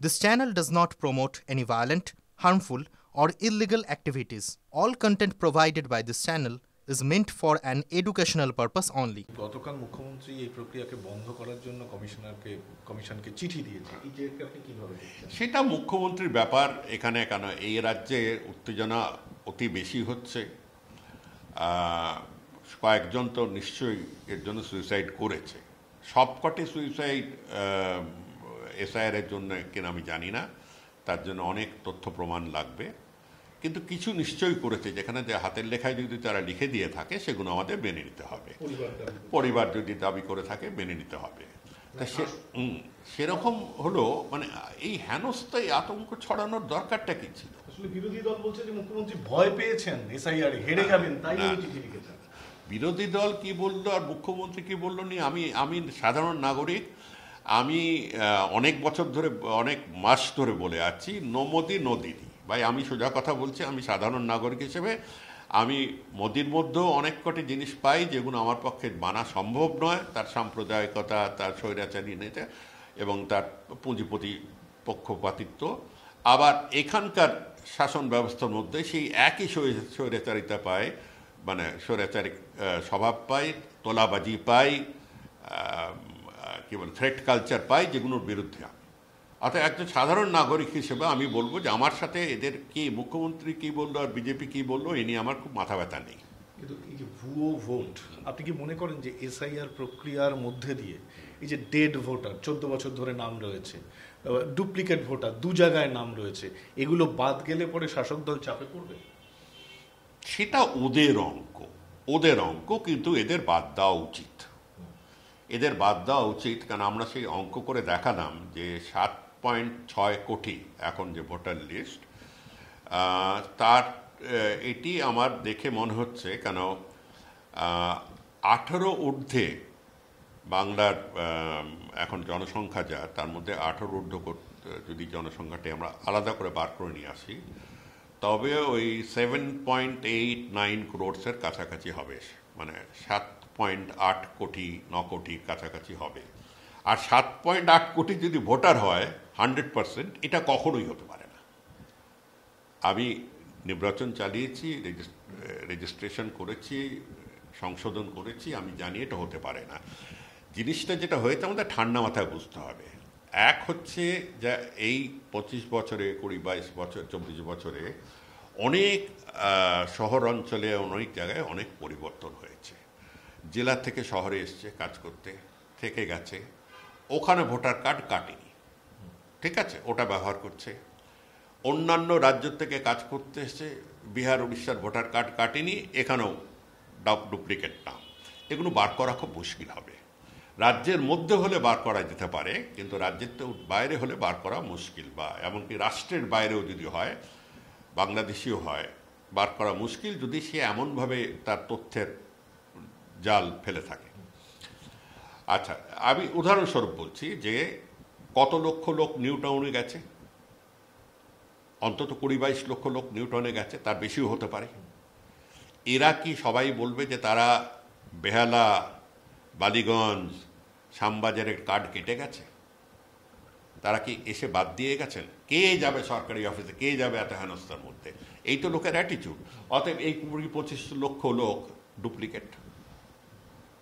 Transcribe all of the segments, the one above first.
This channel does not promote any violent, harmful, or illegal activities. All content provided by this channel is meant for an educational purpose only. গতকাল মুখ্যমন্ত্রী এই প্রক্রিয়াকে বন্ধ করার জন্য কমিশনকে চিঠি দিয়েছে। এই যে আপনি কিভাবে দেখছেন? সেটা মুখ্যমন্ত্রীর ব্যাপার। এখানে কেন এই রাজ্যে উত্তেজনা অতি বেশি হচ্ছে। কয়েকজন তো নিশ্চয়ই এর জন্য সুইসাইড করেছে। সবকটি সুইসাইড এসআইআর এর জন্য কিনা আমি জানি না, তার জন্য অনেক তথ্য প্রমাণ লাগবে, কিন্তু কিছু নিশ্চয়ই করেছে। যেখানে যে হাতের লেখায় যদি তারা লিখে দিয়ে থাকে সেগুলো আমাদের মেনে নিতে হবে। পরিবার যদি দাবি করে থাকে মেনে নিতে হবে। তা সেরকম হলো, মানে এই হেনস্থায় আতঙ্ক ছড়ানোর দরকারটা কি ছিল? আসলে বিরোধী দল বলছে যে মুখ্যমন্ত্রী ভয় পেয়েছেন এসআইআর হেরে যাবেন, তাই চিঠি লিখেছেন। বিরোধী দল কি বললো আর মুখ্যমন্ত্রী কি বললো নি, আমি সাধারণ নাগরিক, আমি অনেক বছর ধরে, অনেক মাস ধরে বলে আছি, নো মোদি নো দিদি। ভাই, আমি সোজা কথা বলছি, আমি সাধারণ নাগরিক হিসেবে আমি মোদির মধ্যেও অনেক কটি জিনিস পাই যেগুলো আমার পক্ষে মানা সম্ভব নয়। তার সাম্প্রদায়িকতা, তার স্বৈরাচারী নেতা এবং তার পুঁজিপতি পক্ষপাতিত্ব। আবার এখানকার শাসন ব্যবস্থার মধ্যে সেই একই স্বৈরাচারিতা পায়, মানে স্বৈরাচারিক স্বভাব পাই, তোলাবাজি পাই, কি বলে থ্রেট কালচার পাই, যেগুলোর বিরুদ্ধে অর্থাৎ একজন সাধারণ নাগরিক হিসেবে আমি বলবো যে আমার সাথে এদের কি মুখ্যমন্ত্রী কি বললো আর বিজেপি কি বললো এ নিয়ে আমার খুব মাথা ব্যথা নেই। কিন্তু এই যে ভুয়ো ভোট, আপনি কি মনে করেন যে এসআইআর প্রক্রিয়ার মধ্যে দিয়ে এই যে ডেড ভোটার 14 বছর ধরে নাম রয়েছে, ডুপ্লিকেট ভোটার 2 জায়গায় নাম রয়েছে, এগুলো বাদ গেলে পরে শাসক দল চাপে পড়বে? সেটা ওদের অঙ্ক, কিন্তু এদের বাদ দেওয়া উচিত। এদের বাদ দেওয়া উচিত, কারণ আমরা সেই অঙ্ক করে দেখালাম যে 7.6 কোটি এখন যে ভোটার লিস্ট, তার এটি আমার দেখে মনে হচ্ছে, কেন 18 ঊর্ধ্বে বাংলার এখন জনসংখ্যা যা, তার মধ্যে 18 ঊর্ধ্ব যদি জনসংখ্যাটি আমরা আলাদা করে বার করে নিয়ে আসি, তবে ওই 7.89 ক্রোড়সের কাছাকাছি হবে, মানে 7.8 কোটি 9 কোটির কাছাকাছি হবে। আর 7.8 কোটি যদি ভোটার হয় 100%, এটা কখনোই হতে পারে না। আমি নির্বাচন চালিয়েছি, রেজিস্ট্রেশন করেছি, সংশোধন করেছি, আমি জানি এটা হতে পারে না। জিনিসটা যেটা হয়েছে আমাদের ঠান্ডা মাথায় বুঝতে হবে। এক হচ্ছে যা এই 25 বছরে, 20-22 বছর, 24 বছরে অনেক শহর অঞ্চলে, অনেক জায়গায় অনেক পরিবর্তন হয়েছে। জেলা থেকে শহরে এসছে কাজ করতে, থেকে গেছে, ওখানে ভোটার কার্ড কাটেনি, ঠিক আছে, ওটা ব্যবহার করছে। অন্যান্য রাজ্য থেকে কাজ করতে এসছে, বিহার উড়িষ্যার ভোটার কার্ড কাটেনি, এখানেও ডুপ্লিকেট নাম। এগুলো বার করা খুব মুশকিল হবে। রাজ্যের মধ্যে হলে বার করা যেতে পারে, কিন্তু রাজ্যের তো বাইরে হলে বার করা মুশকিল, বা এমনকি রাষ্ট্রের বাইরেও যদি হয়, বাংলাদেশিও হয়, বার করা মুশকিল যদি সে এমনভাবে তার তথ্যের জাল ফেলে থাকে। আচ্ছা, আমি উদাহরণস্বরূপ বলছি যে কত লক্ষ লোক নিউ টাউনে গেছে, অন্তত 20-22 লক্ষ লোক নিউ টাউনে গেছে, তার বেশিও হতে পারে। এরা কি সবাই বলবে যে তারা বেহালা, বালিগঞ্জ, শ্যামবাজারের কার্ড কেটে গেছে? তারা কি এসে বাদ দিয়ে গেছেন? কে যাবে সরকারি অফিসে, কে যাবে এত হেনস্থার মধ্যে? এই তো লোকের অ্যাটিটিউড। অতএব এই 20-25 লক্ষ লোক ডুপ্লিকেট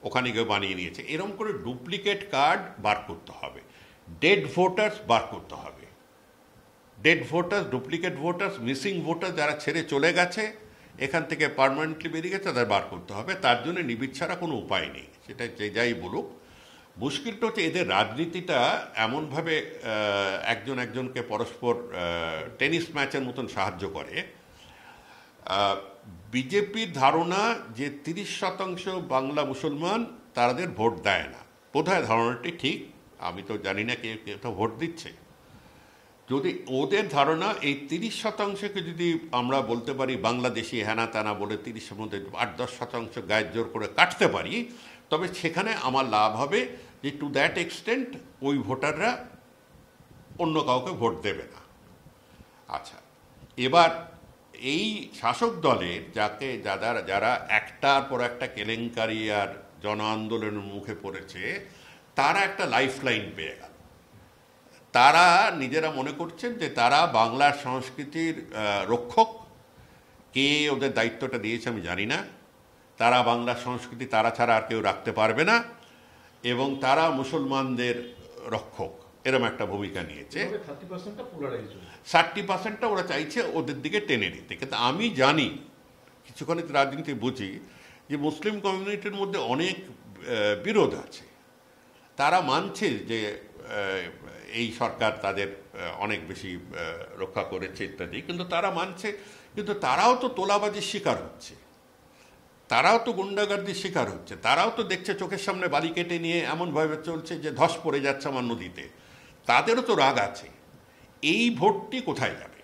ওখানে গিয়ে বানিয়ে নিয়েছে। এরকম করে ডুপ্লিকেট কার্ড বার করতে হবে, ডেড ভোটার্স বার করতে হবে। Dead voters, duplicate voters, missing voter যারা ছেড়ে চলে গেছে, এখান থেকে পার্মানেন্টলি বেরিয়ে গেছে, তাদের বার করতে হবে। তার জন্য নিবিড় ছাড়া কোনো উপায় নেই, সেটা যে যাই বলুক। মুশকিলটা হচ্ছে এদের রাজনীতিটা এমনভাবে একজন একজনকে পরস্পর টেনিস ম্যাচের মতন সাহায্য করে। বিজেপির ধারণা যে 30% বাংলা মুসলমান তাদের ভোট দেয় না, বোধহয় ধারণাটি ঠিক, আমি তো জানি না কে তো ভোট দিচ্ছে। যদি ওদের ধারণা এই 30%কে যদি আমরা বলতে পারি বাংলাদেশি হ্যানা ত্যানা বলে 30-এর মধ্যে 8-10% গায়ের জোর করে কাটতে পারি, তবে সেখানে আমার লাভ হবে যে টু দ্যাট এক্সটেন্ট ওই ভোটাররা অন্য কাউকে ভোট দেবে না। আচ্ছা, এবার এই শাসক দলের যারা একটার পর একটা কেলেঙ্কারি আর জন আন্দোলনের মুখে পড়েছে, তারা একটা লাইফ লাইন পেয়ে গেল। তারা নিজেরা মনে করছেন যে তারা বাংলার সংস্কৃতির রক্ষক। কে ওদের দায়িত্বটা দিয়েছে আমি জানি না। তারা বাংলার সংস্কৃতি তারা ছাড়া আর কেউ রাখতে পারবে না, এবং তারা মুসলমানদের রক্ষক এরম একটা ভূমিকা নিয়েছে। 30%টা ওরা চাইছে ওদের দিকে টেনে নিতে। কিন্তু আমি জানি, কিছুক্ষণ রাজনীতি বুঝি, যে মুসলিম কমিউনিটির মধ্যে অনেক বিরোধ আছে। তারা মানছে যে এই সরকার তাদের অনেক বেশি রক্ষা করেছে ইত্যাদি, কিন্তু তারা মানছে, কিন্তু তারাও তো তোলাবাজির শিকার হচ্ছে, তারাও তো গুন্ডাগার্দির শিকার হচ্ছে, তারাও তো দেখছে চোখের সামনে বালি কেটে নিয়ে এমনভাবে চলছে যে ধস পড়ে যাচ্ছে আমার নদীতে। তাদেরও তো রাগ আছে। এই ভোটটি কোথায় যাবে?